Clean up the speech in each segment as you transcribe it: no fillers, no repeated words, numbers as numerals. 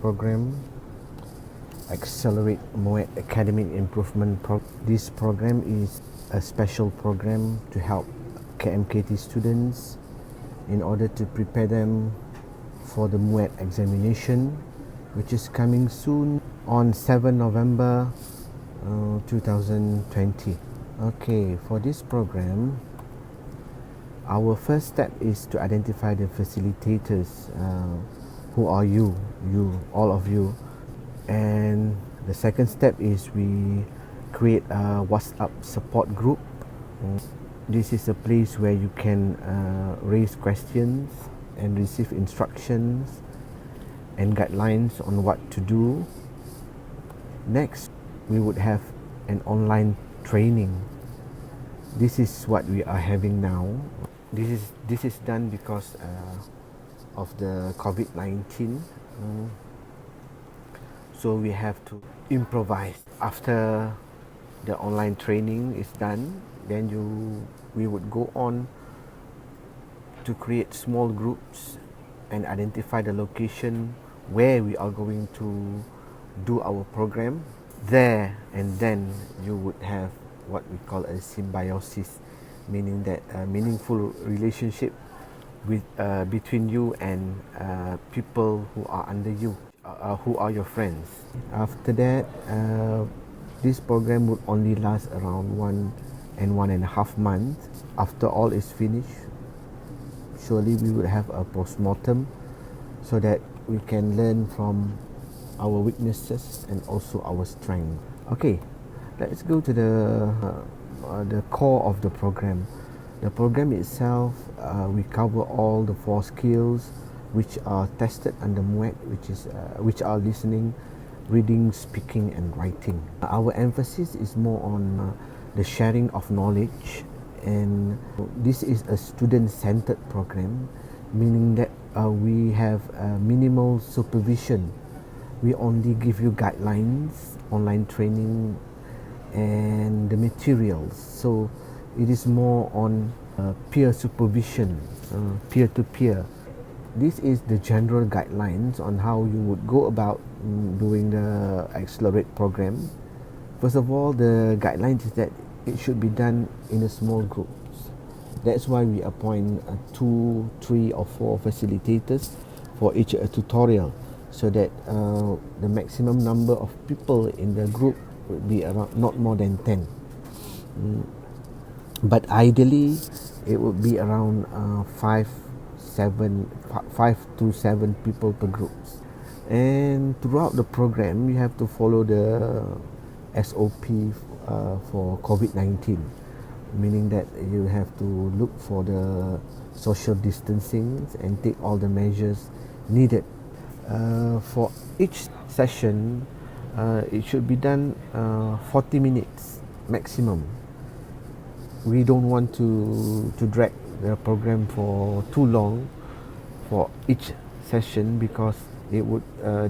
program, Xcelerate MUET Academic Improvement This program is a special program to help KMKT students in order to prepare them for the MUET examination, which is coming soon on 7 November 2020. Okay, for this program, our first step is to identify the facilitators. Who are you, all of you? And the second step is we create a WhatsApp support group. This is a place where you can raise questions and receive instructions and guidelines on what to do. Next, we would have an online training. This is what we are having now. This is done because of the COVID-19. So we have to improvise. After the online training is done, then we would go on to create small groups and identify the location where we are going to do our program. There and then you would have what we call a symbiosis, meaning that a meaningful relationship with between you and people who are under you, who are your friends. After that, this program would only last around 1.5 months. After all is finished, surely we will have a postmortem so that we can learn from our weaknesses and also our strength. Okay, let's go to the core of the program. The program itself, we cover all the 4 skills which are tested under MUET, which are listening, reading, speaking and writing. Our emphasis is more on the sharing of knowledge, and this is a student-centered program, meaning that we have minimal supervision. We only give you guidelines, online training and the materials. So it is more on peer supervision, peer-to-peer. This is the general guidelines on how you would go about doing the Xcelerate program. First of all, the guidelines is that it should be done in a small groups. That's why we appoint 2, 3 or 4 facilitators for each tutorial, so that the maximum number of people in the group would be around not more than 10. But ideally, it would be around 5 to 7 people per group. And throughout the program, you have to follow the SOP for COVID-19, meaning that you have to look for the social distancing and take all the measures needed. For each session, it should be done 40 minutes maximum. We don't want to drag the program for too long for each session, because it would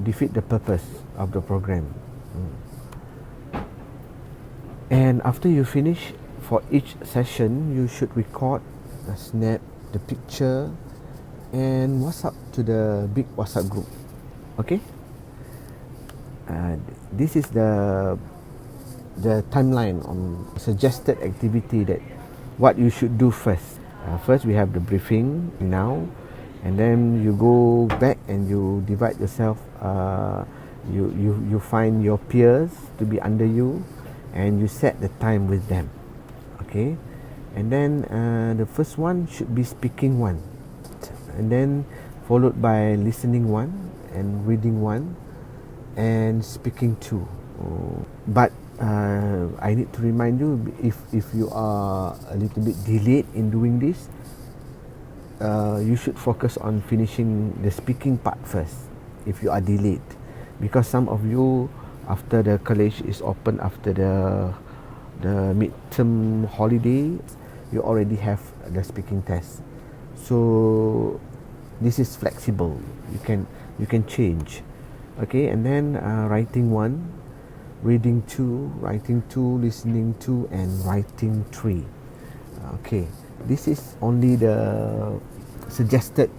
defeat the purpose of the program. And after you finish, for each session, you should record, snap the picture and WhatsApp to the big WhatsApp group. Okay? This is the timeline on suggested activity, that what you should do first. First, we have the briefing now, and then you go back and you divide yourself. You find your peers to be under you, and you set the time with them. Okay, and then the first one should be speaking 1, and then followed by listening 1 and reading 1 and speaking 2. But I need to remind you, if you are a little bit delayed in doing this, you should focus on finishing the speaking part first if you are delayed, because some of you, after the college is open, after the midterm holiday, you already have the speaking test. So this is flexible, you can change. Okay, and then writing 1, reading 2, writing 2, listening 2 and writing 3. Okay, this is only the suggested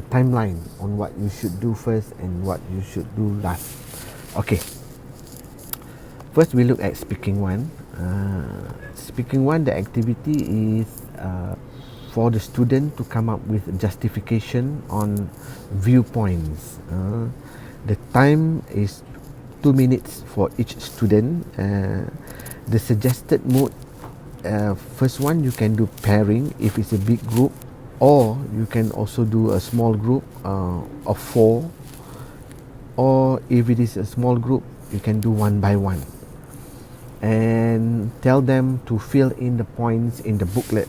timeline on what you should do first and what you should do last. Okay, first we look at speaking one. Speaking one, the activity is for the student to come up with justification on viewpoints. The time is 2 minutes for each student. The suggested mode, first one, you can do pairing if it's a big group, or you can also do a small group of 4, or if it is a small group, you can do one by one, and tell them to fill in the points in the booklet.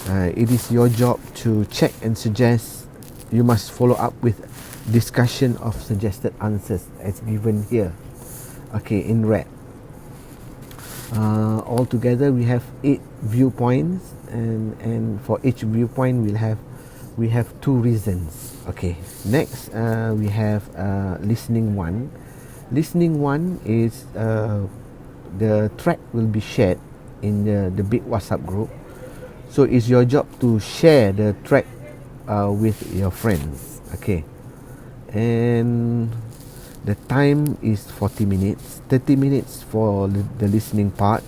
It is your job to check and suggest. You must follow up with discussion of suggested answers as given here, okay, in red. Altogether we have 8 viewpoints, and for each viewpoint we have 2 reasons. Okay, next we have listening one. Listening one is the track will be shared in the big WhatsApp group, so it's your job to share the track with your friends. Okay, and the time is 40 minutes, 30 minutes for the listening part,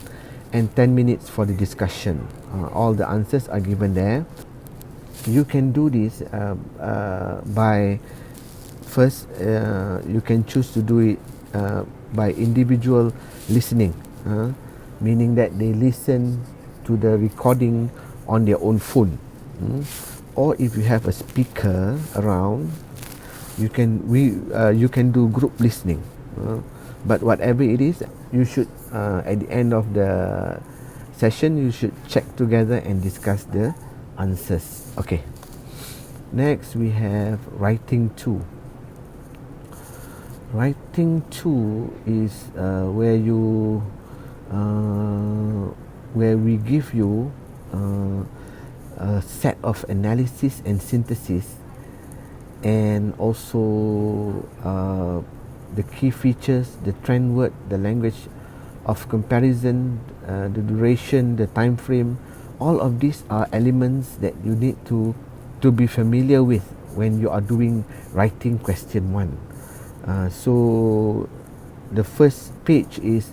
and 10 minutes for the discussion. All the answers are given there. You can do this by first, you can choose to do it by individual listening, meaning that they listen to the recording on their own phone, or if you have a speaker around, you can do group listening, but whatever it is, you should at the end of the session you should check together and discuss the answers. Okay, next we have writing 2. Writing 2 is where we give you a set of analysis and synthesis, and also the key features, the trend word, the language of comparison, the duration, the time frame. All of these are elements that you need to be familiar with when you are doing writing question 1. So the first page is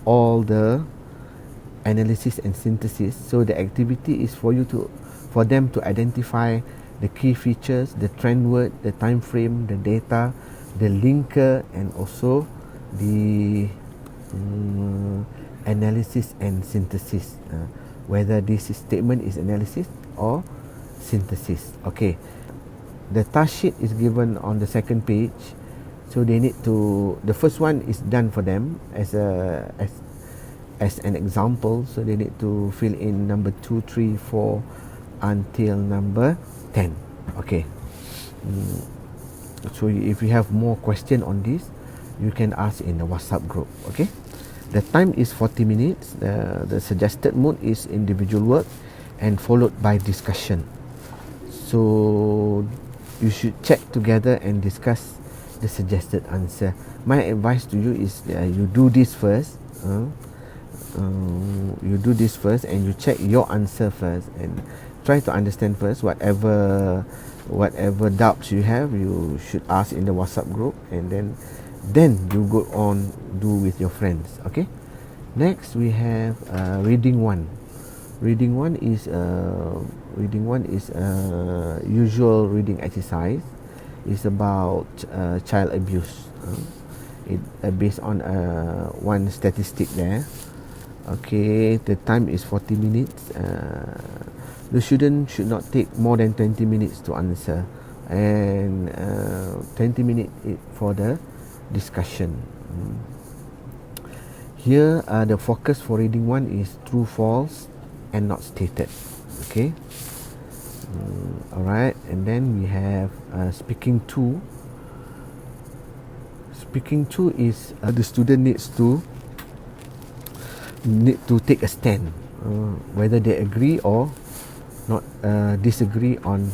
all the analysis and synthesis. So the activity is for them to identify the key features, the trend word, the time frame, the data, the linker, and also the analysis and synthesis, whether this statement is analysis or synthesis. Okay, the task sheet is given on the second page, so they need to, the first one is done for them as an example, so they need to fill in number 2, 3, 4 until number 10. Okay, so if you have more question on this, you can ask in the WhatsApp group. Okay, the time is 40 minutes. The suggested mode is individual work and followed by discussion. So you should check together and discuss the suggested answer. My advice to you is you do this first. You do this first and you check your answer first and try to understand first. Whatever doubts you have, you should ask in the WhatsApp group, and then you go on do with your friends. Okay, next we have reading 1. Reading one is usual reading exercise. It's about child abuse. It based on one statistic there. Okay, the time is 40 minutes. The student should not take more than 20 minutes to answer, and 20 minutes for the discussion. Here the focus for reading 1 is true, false, and not stated. Okay, alright, and then we have speaking 2. Speaking 2 is the student needs to take a stand, whether they agree or not, disagree on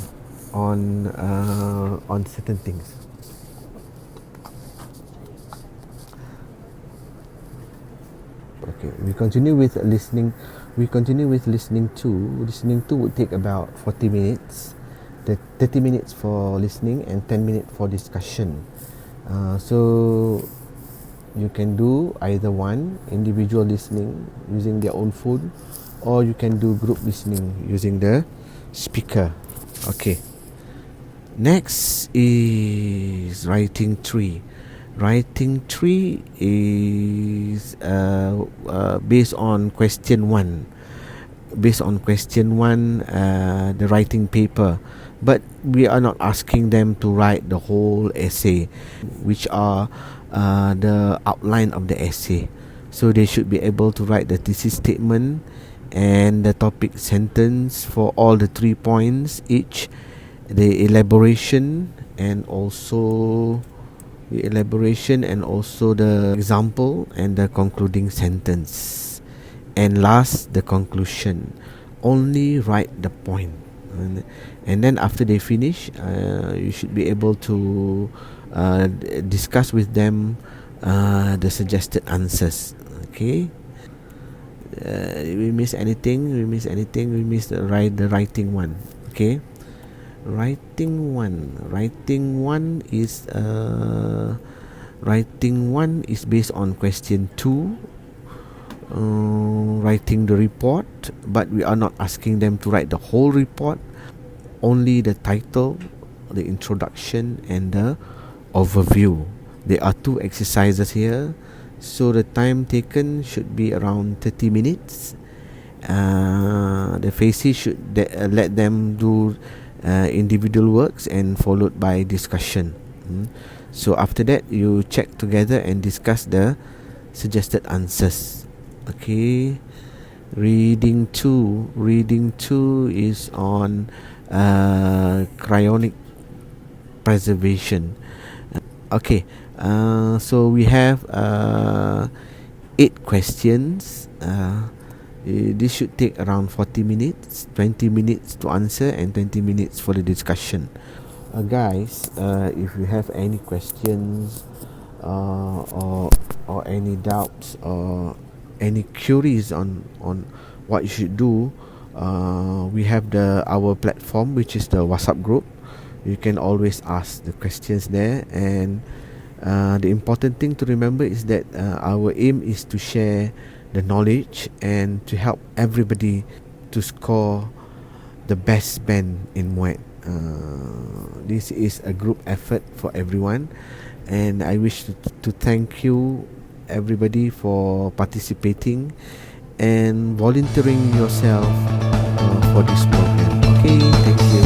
certain things. Okay, we continue with listening. We continue with listening 2. Listening 2 would take about 40 minutes, 30 minutes for listening and 10 minutes for discussion. So you can do either one, individual listening using their own phone, or you can do group listening using the speaker. Okay. Next is writing 3. Writing 3 is based on question 1. Based on question 1, the writing paper. But we are not asking them to write the whole essay, which are the outline of the essay. So they should be able to write the thesis statement and the topic sentence for all the 3 points each, the elaboration and also the example and the concluding sentence, and last the conclusion. Only write the point, and then after they finish, you should be able to discuss with them the suggested answers. Okay. We miss anything? We miss the writing one. Okay. Writing one is based on question 2. Writing the report, but we are not asking them to write the whole report, only the title, the introduction and the overview. There are 2 exercises here, so the time taken should be around 30 minutes. The faces should let them do individual works and followed by discussion. So after that, you check together and discuss the suggested answers. Okay. Reading 2 is on cryonic preservation. Okay. So we have 8 questions. This should take around 40 minutes, 20 minutes to answer and 20 minutes for the discussion. Guys, if you have any questions or any doubts or any queries on what you should do, we have our platform, which is the WhatsApp group. You can always ask the questions there, and the important thing to remember is that our aim is to share the knowledge and to help everybody to score the best band in MUET. This is a group effort for everyone, and I wish to thank you everybody for participating and volunteering yourself for this program. Okay, thank you.